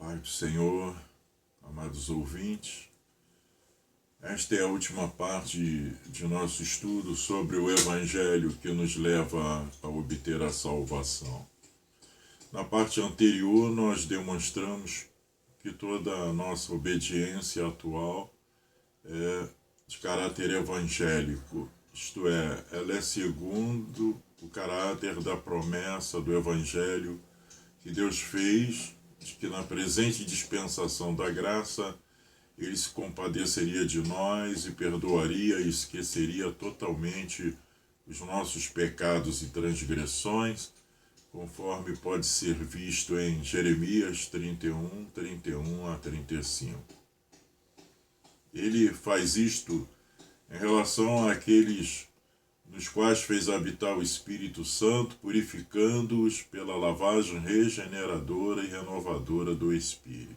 Pai do Senhor, amados ouvintes, esta é a última parte de nosso estudo sobre o Evangelho que nos leva a obter a salvação. Na parte anterior, nós demonstramos que toda a nossa obediência atual é de caráter evangélico, isto é, ela é segundo o caráter da promessa do Evangelho que Deus fez, de que na presente dispensação da graça Ele se compadeceria de nós e perdoaria e esqueceria totalmente os nossos pecados e transgressões, conforme pode ser visto em Jeremias 31, 31 a 35. Ele faz isto em relação àqueles nos quais fez habitar o Espírito Santo, purificando-os pela lavagem regeneradora e renovadora do Espírito.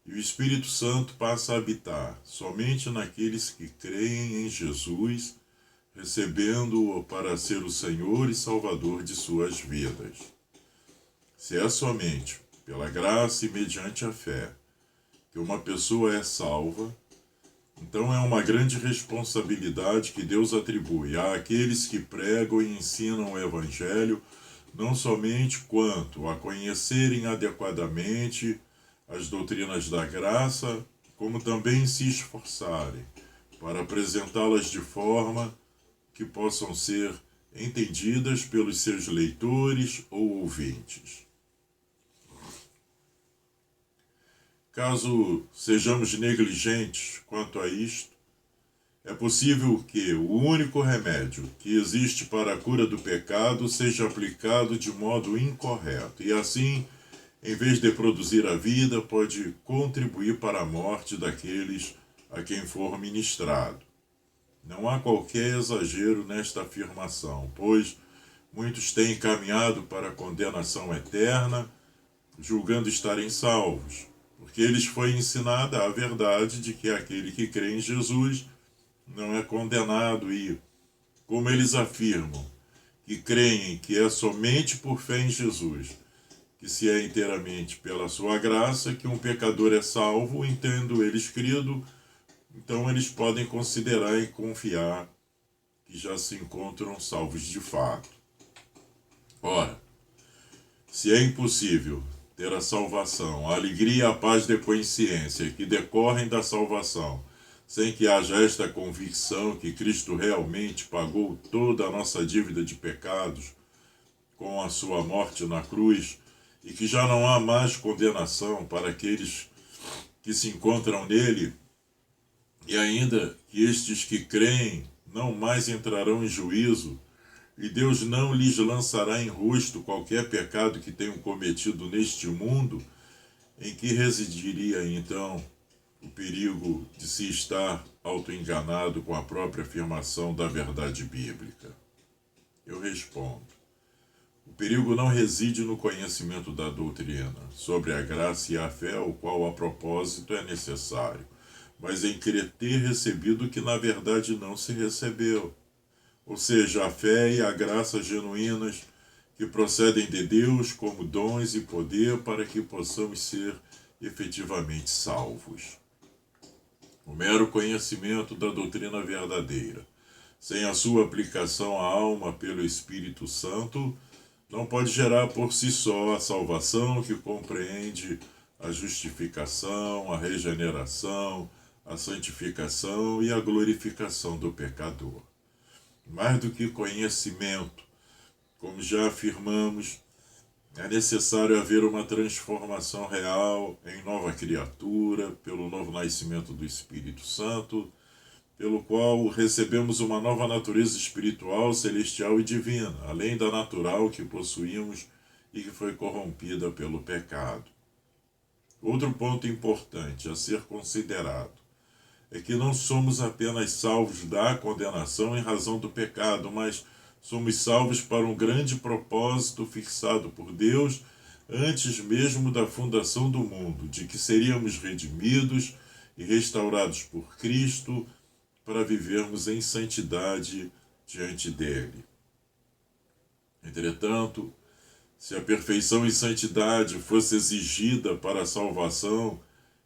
E o Espírito Santo passa a habitar somente naqueles que creem em Jesus, recebendo-o para ser o Senhor e Salvador de suas vidas. Se é somente pela graça e mediante a fé que uma pessoa é salva, então é uma grande responsabilidade que Deus atribui àqueles que pregam e ensinam o Evangelho, não somente quanto a conhecerem adequadamente as doutrinas da graça, como também se esforçarem para apresentá-las de forma que possam ser entendidas pelos seus leitores ou ouvintes. Caso sejamos negligentes quanto a isto, é possível que o único remédio que existe para a cura do pecado seja aplicado de modo incorreto e assim, em vez de produzir a vida, pode contribuir para a morte daqueles a quem for ministrado. Não há qualquer exagero nesta afirmação, pois muitos têm caminhado para a condenação eterna, julgando estarem salvos, porque lhes foi ensinada a verdade de que aquele que crê em Jesus não é condenado e, como eles afirmam, que creem que é somente por fé em Jesus, que se é inteiramente pela sua graça que um pecador é salvo, entendo eles crido, então eles podem considerar e confiar que já se encontram salvos de fato. Ora, se é impossível ter a salvação, a alegria e a paz de consciência que decorrem da salvação, sem que haja esta convicção que Cristo realmente pagou toda a nossa dívida de pecados com a sua morte na cruz e que já não há mais condenação para aqueles que se encontram nele, e ainda que estes que creem não mais entrarão em juízo, e Deus não lhes lançará em rosto qualquer pecado que tenham cometido neste mundo, em que residiria então o perigo de se estar autoenganado com a própria afirmação da verdade bíblica? Eu respondo: o perigo não reside no conhecimento da doutrina sobre a graça e a fé, o qual a propósito é necessário, mas em ter recebido o que na verdade não se recebeu, ou seja, a fé e a graça genuínas que procedem de Deus como dons e poder para que possamos ser efetivamente salvos. O mero conhecimento da doutrina verdadeira, sem a sua aplicação à alma pelo Espírito Santo, não pode gerar por si só a salvação que compreende a justificação, a regeneração, a santificação e a glorificação do pecador. Mais do que conhecimento, como já afirmamos, é necessário haver uma transformação real em nova criatura, pelo novo nascimento do Espírito Santo, pelo qual recebemos uma nova natureza espiritual, celestial e divina, além da natural que possuímos e que foi corrompida pelo pecado. Outro ponto importante a ser considerado é que não somos apenas salvos da condenação em razão do pecado, mas somos salvos para um grande propósito fixado por Deus antes mesmo da fundação do mundo, de que seríamos redimidos e restaurados por Cristo para vivermos em santidade diante dele. Entretanto, Se a perfeição e santidade fosse exigida para a salvação,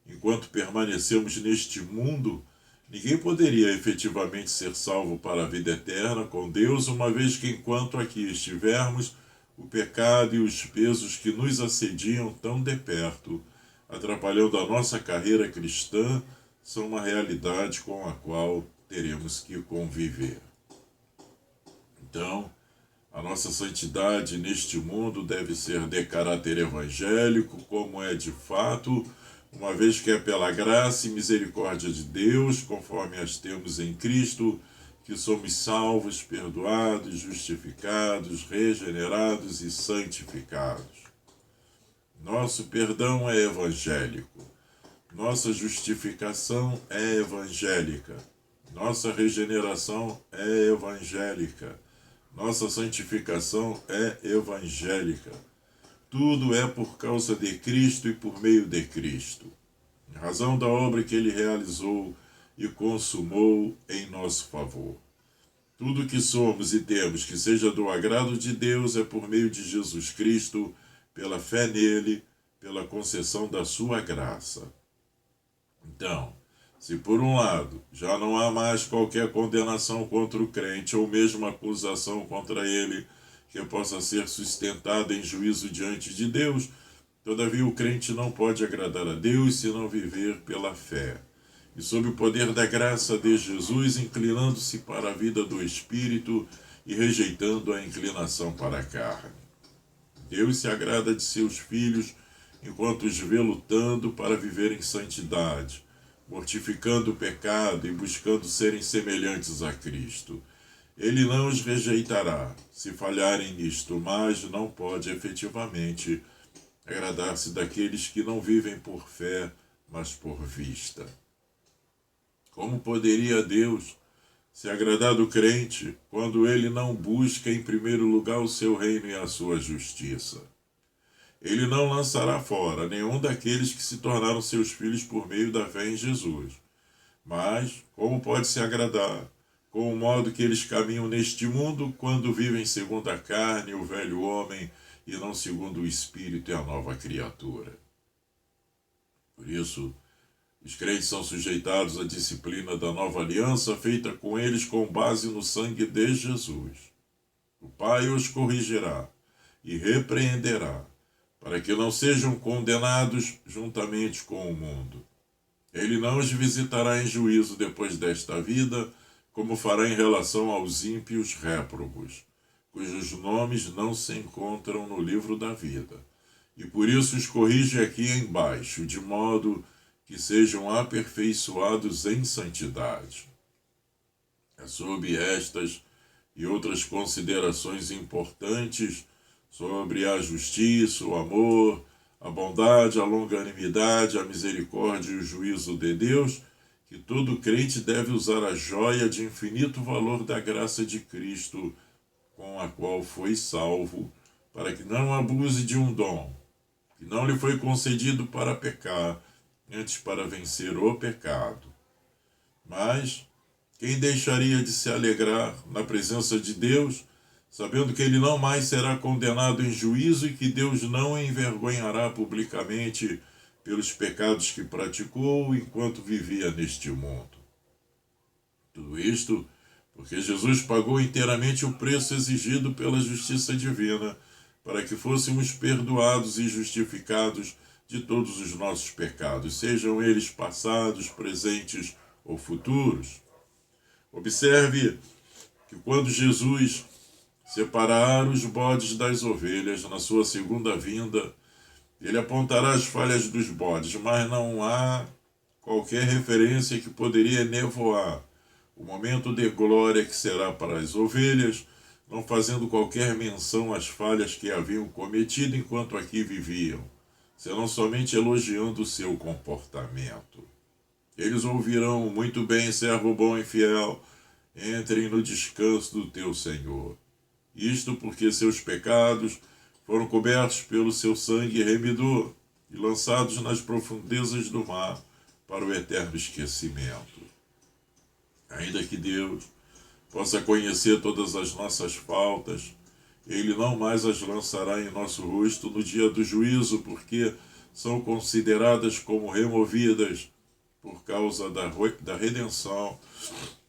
enquanto permanecemos neste mundo, ninguém poderia efetivamente ser salvo para a vida eterna com Deus, uma vez que enquanto aqui estivermos, o pecado e os pesos que nos assediam tão de perto, atrapalhando a nossa carreira cristã, são uma realidade com a qual teremos que conviver. Então, a nossa santidade neste mundo deve ser de caráter evangélico, como é de fato, uma vez que é pela graça e misericórdia de Deus, conforme as temos em Cristo, que somos salvos, perdoados, justificados, regenerados e santificados. Nosso perdão é evangélico. Nossa justificação é evangélica. Nossa regeneração é evangélica. Nossa santificação é evangélica. Tudo é por causa de Cristo e por meio de Cristo, em razão da obra que Ele realizou e consumou em nosso favor. Tudo que somos e temos que seja do agrado de Deus é por meio de Jesus Cristo, pela fé nele, pela concessão da sua graça. Então, se por um lado já não há mais qualquer condenação contra o crente ou mesmo acusação contra ele que possa ser sustentada em juízo diante de Deus, todavia o crente não pode agradar a Deus se não viver pela fé. E sob o poder da graça de Jesus, inclinando-se para a vida do Espírito e rejeitando a inclinação para a carne. Deus se agrada de seus filhos enquanto os vê lutando para viver em santidade, mortificando o pecado e buscando serem semelhantes a Cristo. Ele não os rejeitará se falharem nisto, mas não pode efetivamente agradar-se daqueles que não vivem por fé, mas por vista. Como poderia Deus se agradar do crente quando ele não busca em primeiro lugar o seu reino e a sua justiça? Ele não lançará fora nenhum daqueles que se tornaram seus filhos por meio da fé em Jesus. Mas como pode se agradar com o modo que eles caminham neste mundo quando vivem segundo a carne, o velho homem, e não segundo o Espírito e a nova criatura? Por isso, os crentes são sujeitados à disciplina da nova aliança feita com eles com base no sangue de Jesus. O Pai os corrigirá e repreenderá, para que não sejam condenados juntamente com o mundo. Ele não os visitará em juízo depois desta vida, como fará em relação aos ímpios réprobos, cujos nomes não se encontram no livro da vida. E por isso os corrige aqui embaixo, de modo que sejam aperfeiçoados em santidade. É sob estas e outras considerações importantes sobre a justiça, o amor, a bondade, a longanimidade, a misericórdia e o juízo de Deus, que todo crente deve usar a joia de infinito valor da graça de Cristo, com a qual foi salvo, para que não abuse de um dom, que não lhe foi concedido para pecar, antes para vencer o pecado. Mas quem deixaria de se alegrar na presença de Deus, sabendo que ele não mais será condenado em juízo e que Deus não o envergonhará publicamente pelos pecados que praticou enquanto vivia neste mundo? Tudo isto porque Jesus pagou inteiramente o preço exigido pela justiça divina para que fôssemos perdoados e justificados de todos os nossos pecados, sejam eles passados, presentes ou futuros. Observe que quando Jesus separar os bodes das ovelhas na sua segunda vinda, ele apontará as falhas dos bodes, mas não há qualquer referência que poderia nevoar o momento de glória que será para as ovelhas, não fazendo qualquer menção às falhas que haviam cometido enquanto aqui viviam, senão somente elogiando o seu comportamento. Eles ouvirão: muito bem, servo bom e fiel, entrem no descanso do teu Senhor. Isto porque seus pecados foram cobertos pelo seu sangue remidor e lançados nas profundezas do mar para o eterno esquecimento. Ainda que Deus possa conhecer todas as nossas faltas ele não mais as lançará em nosso rosto no dia do juízo, porque são consideradas como removidas por causa da redenção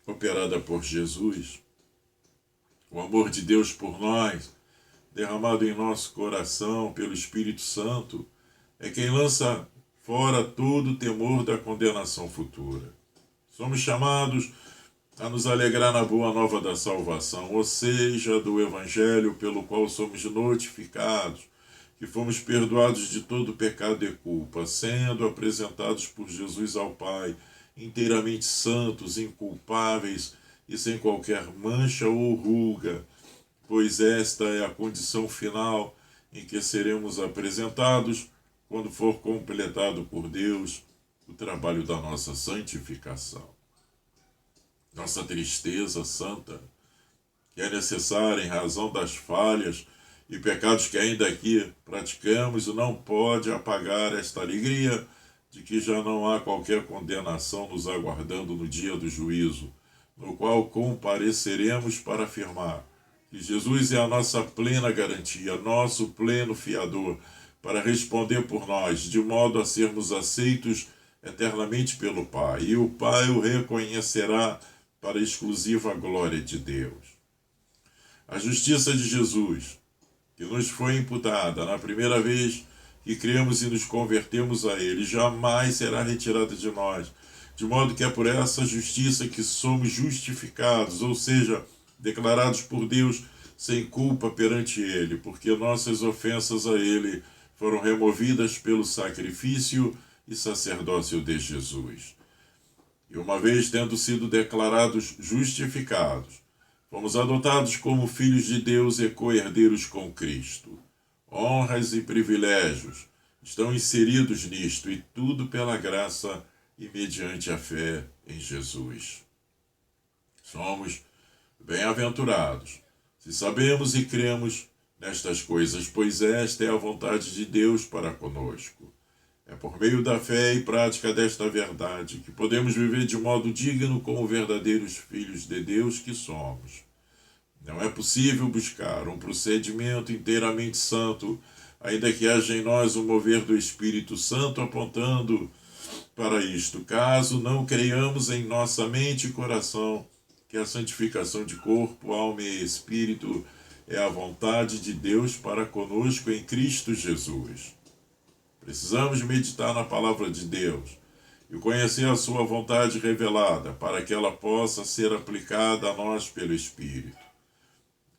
operada por Jesus. O amor de Deus por nós, derramado em nosso coração pelo Espírito Santo, é quem lança fora todo o temor da condenação futura. Somos chamados a nos alegrar na boa nova da salvação, ou seja, do Evangelho pelo qual somos notificados, que fomos perdoados de todo pecado e culpa, sendo apresentados por Jesus ao Pai, inteiramente santos, inculpáveis e sem qualquer mancha ou ruga, pois esta é a condição final em que seremos apresentados quando for completado por Deus o trabalho da nossa santificação. Nossa tristeza santa, que é necessária em razão das falhas e pecados que ainda aqui praticamos, não pode apagar esta alegria de que já não há qualquer condenação nos aguardando no dia do juízo, no qual compareceremos para afirmar que Jesus é a nossa plena garantia, nosso pleno fiador, para responder por nós, de modo a sermos aceitos eternamente pelo Pai, e o Pai o reconhecerá para a exclusiva glória de Deus. A justiça de Jesus, que nos foi imputada na primeira vez que cremos e nos convertemos a Ele, jamais será retirada de nós, de modo que é por essa justiça que somos justificados, ou seja, declarados por Deus sem culpa perante Ele, porque nossas ofensas a Ele foram removidas pelo sacrifício e sacerdócio de Jesus. E uma vez tendo sido declarados justificados, fomos adotados como filhos de Deus e co-herdeiros com Cristo. Honras e privilégios estão inseridos nisto, e tudo pela graça e mediante a fé em Jesus. Somos bem-aventurados se sabemos e cremos nestas coisas, pois esta é a vontade de Deus para conosco. É por meio da fé e prática desta verdade que podemos viver de modo digno como verdadeiros filhos de Deus que somos. Não é possível buscar um procedimento inteiramente santo, ainda que haja em nós um mover do Espírito Santo apontando para isto, caso não creiamos em nossa mente e coração que a santificação de corpo, alma e espírito é a vontade de Deus para conosco em Cristo Jesus. Precisamos meditar na palavra de Deus e conhecer a sua vontade revelada, para que ela possa ser aplicada a nós pelo Espírito.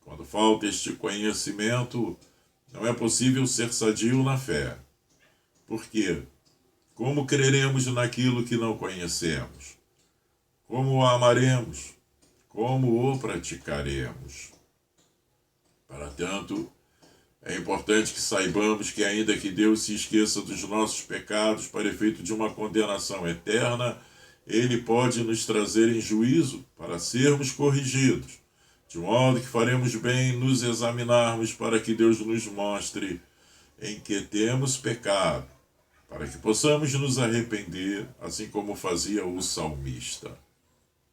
Quando falta este conhecimento, não é possível ser sadio na fé. Por quê? Como creremos naquilo que não conhecemos? Como o amaremos? Como o praticaremos? Para tanto, é importante que saibamos que, ainda que Deus se esqueça dos nossos pecados para efeito de uma condenação eterna, Ele pode nos trazer em juízo para sermos corrigidos, de modo que faremos bem em nos examinarmos para que Deus nos mostre em que temos pecado, para que possamos nos arrepender, assim como fazia o salmista.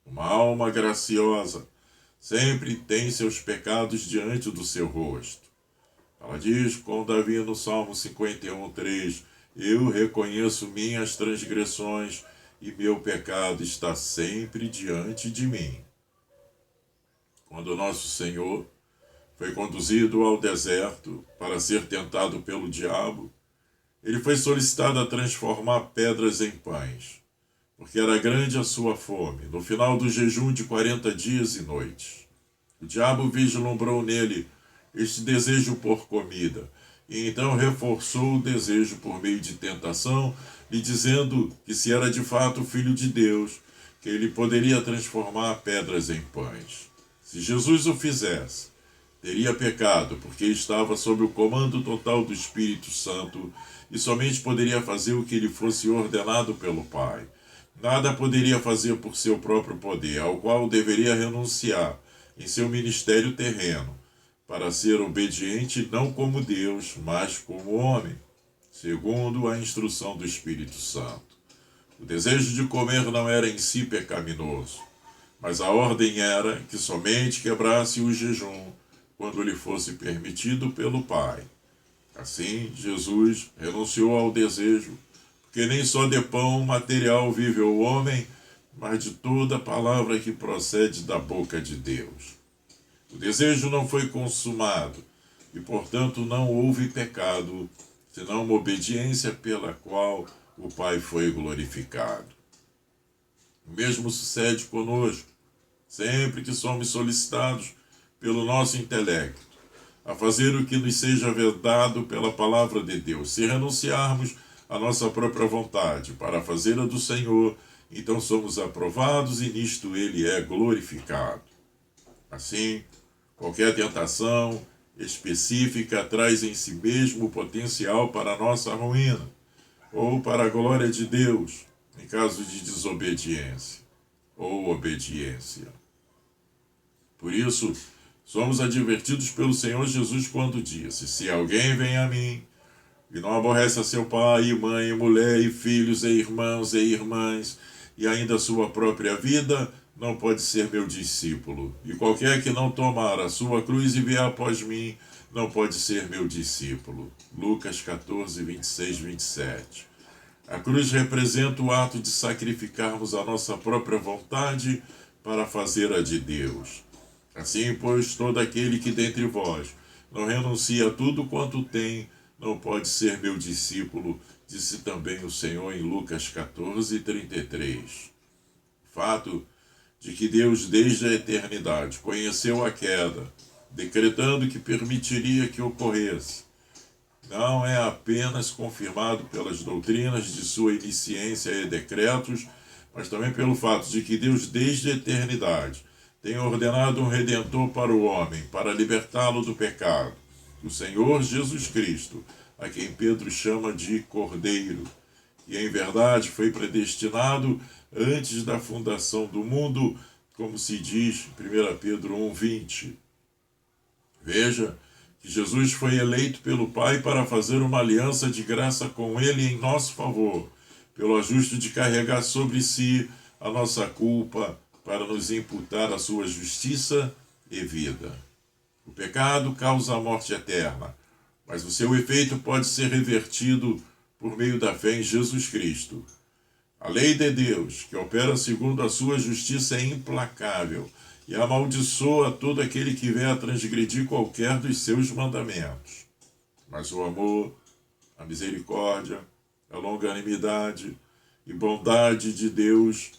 Uma alma graciosa sempre tem seus pecados diante do seu rosto. Ela diz com Davi no Salmo 51:3, eu reconheço minhas transgressões e meu pecado está sempre diante de mim. Quando nosso Senhor foi conduzido ao deserto para ser tentado pelo diabo, ele foi solicitado a transformar pedras em pães, porque era grande a sua fome, no final do jejum de 40 dias e noites. O diabo vislumbrou nele este desejo por comida, e então reforçou o desejo por meio de tentação, lhe dizendo que se era de fato o Filho de Deus, que ele poderia transformar pedras em pães. Se Jesus o fizesse, teria pecado, porque estava sob o comando total do Espírito Santo e somente poderia fazer o que lhe fosse ordenado pelo Pai. Nada poderia fazer por seu próprio poder, ao qual deveria renunciar em seu ministério terreno, para ser obediente não como Deus, mas como homem, segundo a instrução do Espírito Santo. O desejo de comer não era em si pecaminoso, mas a ordem era que somente quebrasse o jejum quando lhe fosse permitido pelo Pai. Assim, Jesus renunciou ao desejo, porque nem só de pão material vive o homem, mas de toda palavra que procede da boca de Deus. O desejo não foi consumado, e portanto não houve pecado, senão uma obediência pela qual o Pai foi glorificado. O mesmo sucede conosco, sempre que somos solicitados pelo nosso intelecto a fazer o que nos seja vedado pela palavra de Deus. Se renunciarmos à nossa própria vontade para fazer a do Senhor, então somos aprovados e nisto ele é glorificado. Assim, qualquer tentação específica traz em si mesmo o potencial para a nossa ruína, ou para a glória de Deus, em caso de desobediência ou obediência. Por isso, somos advertidos pelo Senhor Jesus quando disse: se alguém vem a mim e não aborrece a seu pai, e mãe, e mulher, e filhos, e irmãos, e irmãs, e ainda a sua própria vida, não pode ser meu discípulo. E qualquer que não tomar a sua cruz e vier após mim, não pode ser meu discípulo. Lucas 14, 26, 27. A cruz representa o ato de sacrificarmos a nossa própria vontade para fazer a de Deus. Assim, pois, todo aquele que dentre vós não renuncia a tudo quanto tem, não pode ser meu discípulo, disse também o Senhor em Lucas 14, 33. O fato de que Deus, desde a eternidade, conheceu a queda, decretando que permitiria que ocorresse, não é apenas confirmado pelas doutrinas de sua onisciência e decretos, mas também pelo fato de que Deus, desde a eternidade, tem ordenado um Redentor para o homem, para libertá-lo do pecado, o Senhor Jesus Cristo, a quem Pedro chama de Cordeiro, e em verdade foi predestinado antes da fundação do mundo, como se diz em 1 Pedro 1,20. Veja que Jesus foi eleito pelo Pai para fazer uma aliança de graça com Ele em nosso favor, pelo ajuste de carregar sobre si a nossa culpa, para nos imputar a sua justiça e vida. O pecado causa a morte eterna, mas o seu efeito pode ser revertido por meio da fé em Jesus Cristo. A lei de Deus, que opera segundo a sua justiça, é implacável e amaldiçoa todo aquele que vier a transgredir qualquer dos seus mandamentos. Mas o amor, a misericórdia, a longanimidade e bondade de Deus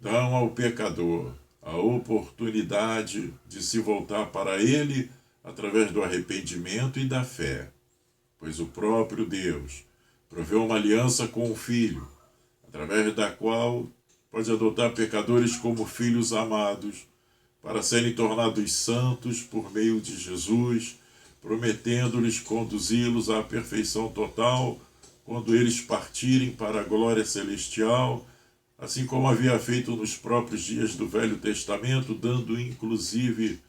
dão ao pecador a oportunidade de se voltar para Ele através do arrependimento e da fé, pois o próprio Deus proveu uma aliança com o Filho, através da qual pode adotar pecadores como filhos amados, para serem tornados santos por meio de Jesus, prometendo-lhes conduzi-los à perfeição total quando eles partirem para a glória celestial, assim como havia feito nos próprios dias do Velho Testamento, dando inclusive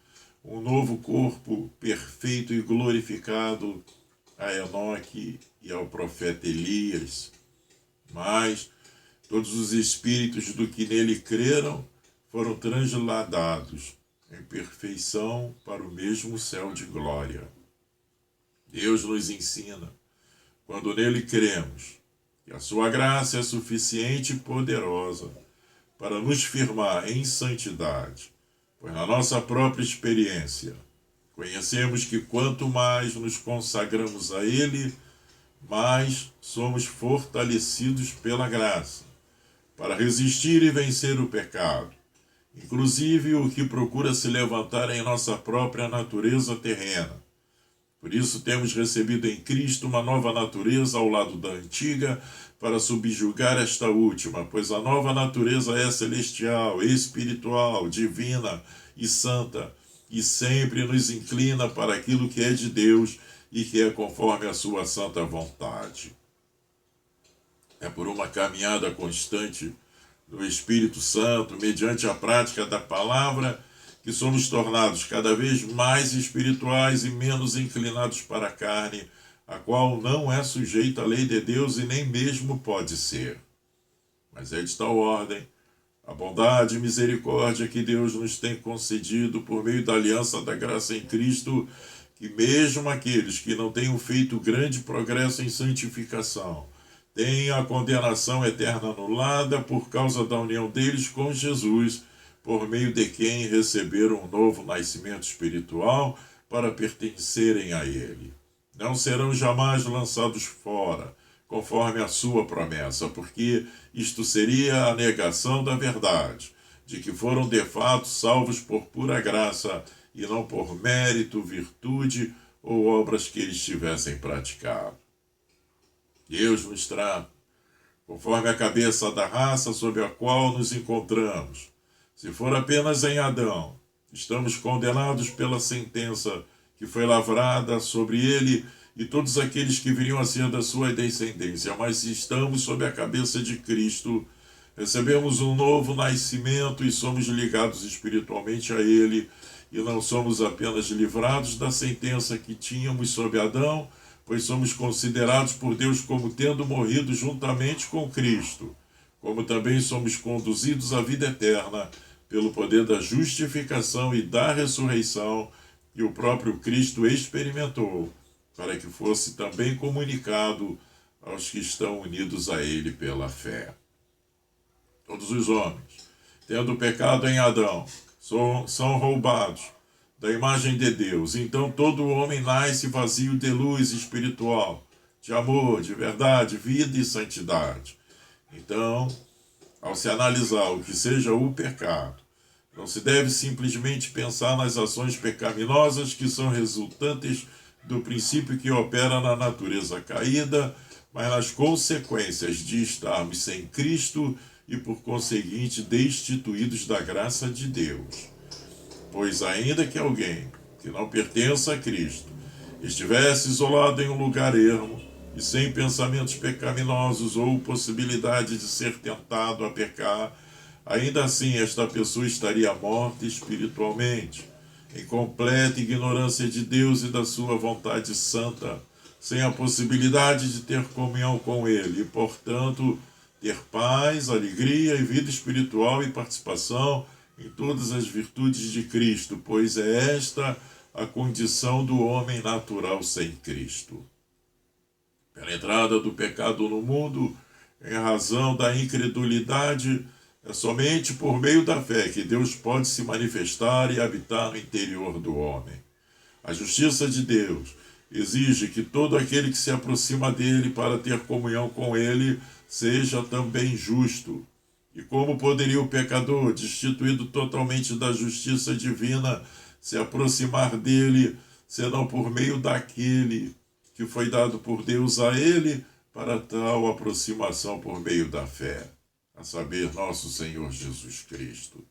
um novo corpo perfeito e glorificado a Enoque e ao profeta Elias. Mas todos os espíritos do que nele creram foram transladados em perfeição para o mesmo céu de glória. Deus nos ensina, quando nele cremos, que a sua graça é suficiente e poderosa para nos firmar em santidade, pois na nossa própria experiência conhecemos que quanto mais nos consagramos a Ele, mais somos fortalecidos pela graça para resistir e vencer o pecado, inclusive o que procura se levantar em nossa própria natureza terrena. Por isso temos recebido em Cristo uma nova natureza ao lado da antiga, para subjugar esta última, pois a nova natureza é celestial, espiritual, divina e santa, e sempre nos inclina para aquilo que é de Deus e que é conforme a sua santa vontade. É por uma caminhada constante do Espírito Santo, mediante a prática da palavra, que somos tornados cada vez mais espirituais e menos inclinados para a carne, a qual não é sujeita à lei de Deus e nem mesmo pode ser. Mas é de tal ordem A bondade e misericórdia que Deus nos tem concedido por meio da aliança da graça em Cristo, que mesmo aqueles que não tenham feito grande progresso em santificação, têm a condenação eterna anulada por causa da união deles com Jesus, por meio de quem receberam um novo nascimento espiritual para pertencerem a Ele. Não serão jamais lançados fora, conforme a sua promessa, porque isto seria a negação da verdade, de que foram de fato salvos por pura graça e não por mérito, virtude ou obras que eles tivessem praticado. Deus nos trata conforme a cabeça da raça sob a qual nos encontramos. Se for apenas em Adão, estamos condenados pela sentença que foi lavrada sobre ele e todos aqueles que viriam a ser da sua descendência, mas se estamos sob a cabeça de Cristo, recebemos um novo nascimento e somos ligados espiritualmente a Ele, e não somos apenas livrados da sentença que tínhamos sob Adão, pois somos considerados por Deus como tendo morrido juntamente com Cristo, como também somos conduzidos à vida eterna pelo poder da justificação e da ressurreição que o próprio Cristo experimentou, para que fosse também comunicado aos que estão unidos a Ele pela fé. Todos os homens, tendo pecado em Adão, são roubados da imagem de Deus. Então todo homem nasce vazio de luz espiritual, de amor, de verdade, vida e santidade. Então, ao se analisar o que seja o pecado, não se deve simplesmente pensar nas ações pecaminosas que são resultantes do princípio que opera na natureza caída, mas nas consequências de estarmos sem Cristo e, por conseguinte, destituídos da graça de Deus. Pois ainda que alguém que não pertença a Cristo estivesse isolado em um lugar ermo e sem pensamentos pecaminosos ou possibilidade de ser tentado a pecar, ainda assim esta pessoa estaria morta espiritualmente, em completa ignorância de Deus e da sua vontade santa, sem a possibilidade de ter comunhão com Ele e, portanto, ter paz, alegria e vida espiritual e participação em todas as virtudes de Cristo, pois é esta a condição do homem natural sem Cristo. Pela entrada do pecado no mundo, em razão da incredulidade, é somente por meio da fé que Deus pode se manifestar e habitar no interior do homem. A justiça de Deus exige que todo aquele que se aproxima dele para ter comunhão com ele seja também justo. E como poderia o pecador, destituído totalmente da justiça divina, se aproximar dele, senão por meio daquele que foi dado por Deus a ele para tal aproximação por meio da fé, a saber, nosso Senhor Jesus Cristo.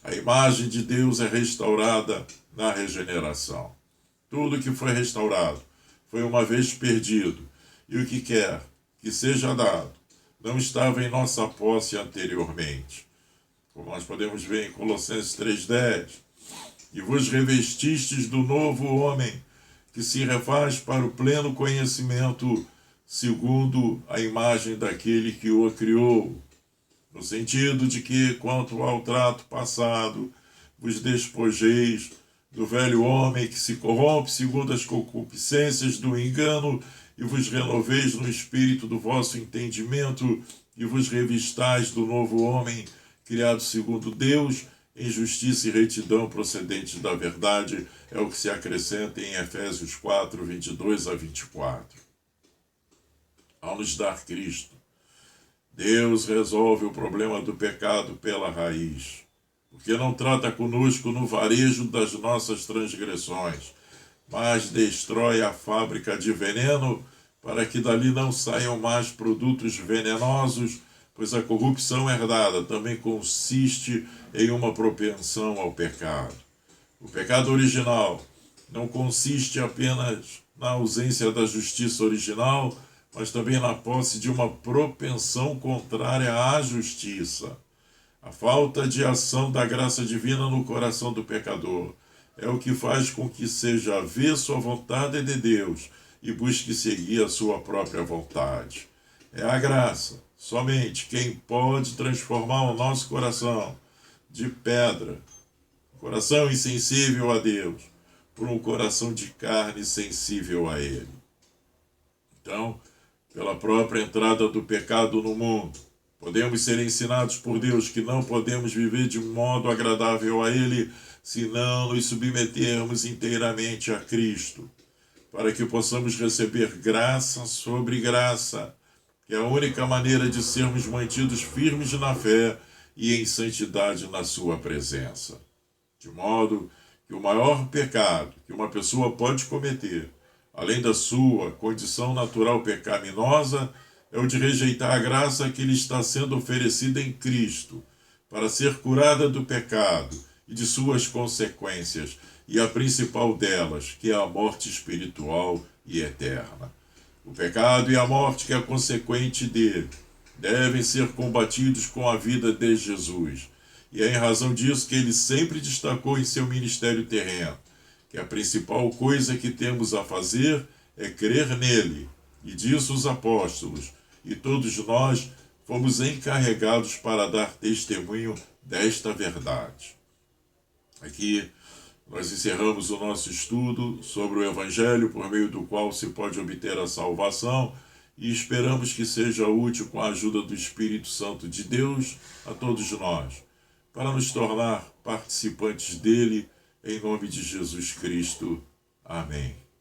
A imagem de Deus é restaurada na regeneração. Tudo que foi restaurado foi uma vez perdido, e o que quer que seja dado não estava em nossa posse anteriormente. Como nós podemos ver em Colossenses 3,10, e vos revestistes do novo homem, que se refaz para o pleno conhecimento, segundo a imagem daquele que o criou, no sentido de que, quanto ao trato passado, vos despojeis do velho homem que se corrompe segundo as concupiscências do engano, e vos renoveis no espírito do vosso entendimento, e vos revistais do novo homem, criado segundo Deus, em justiça e retidão procedentes da verdade, é o que se acrescenta em Efésios 4, 22 a 24. Ao nos dar Cristo, Deus resolve o problema do pecado pela raiz, porque não trata conosco no varejo das nossas transgressões, mas destrói a fábrica de veneno para que dali não saiam mais produtos venenosos, pois a corrupção herdada também consiste em uma propensão ao pecado. O pecado original não consiste apenas na ausência da justiça original, mas também na posse de uma propensão contrária à justiça. A falta de ação da graça divina no coração do pecador é o que faz com que seja avesso à vontade de Deus e busque seguir a sua própria vontade. É a graça, somente, quem pode transformar o nosso coração de pedra, coração insensível a Deus, por um coração de carne sensível a Ele. Então, pela própria entrada do pecado no mundo, podemos ser ensinados por Deus que não podemos viver de modo agradável a Ele se não nos submetermos inteiramente a Cristo, para que possamos receber graça sobre graça, que é a única maneira de sermos mantidos firmes na fé e em santidade na sua presença. De modo que o maior pecado que uma pessoa pode cometer, além da sua condição natural pecaminosa, é o de rejeitar a graça que lhe está sendo oferecida em Cristo, para ser curada do pecado e de suas consequências, e a principal delas, que é a morte espiritual e eterna. O pecado e a morte que é consequente dele devem ser combatidos com a vida de Jesus. E é em razão disso que ele sempre destacou em seu ministério terreno que a principal coisa que temos a fazer é crer nele. E disso os apóstolos e todos nós fomos encarregados para dar testemunho desta verdade. Aqui nós encerramos o nosso estudo sobre o Evangelho, por meio do qual se pode obter a salvação, e esperamos que seja útil com a ajuda do Espírito Santo de Deus a todos nós, para nos tornar participantes dele, em nome de Jesus Cristo. Amém.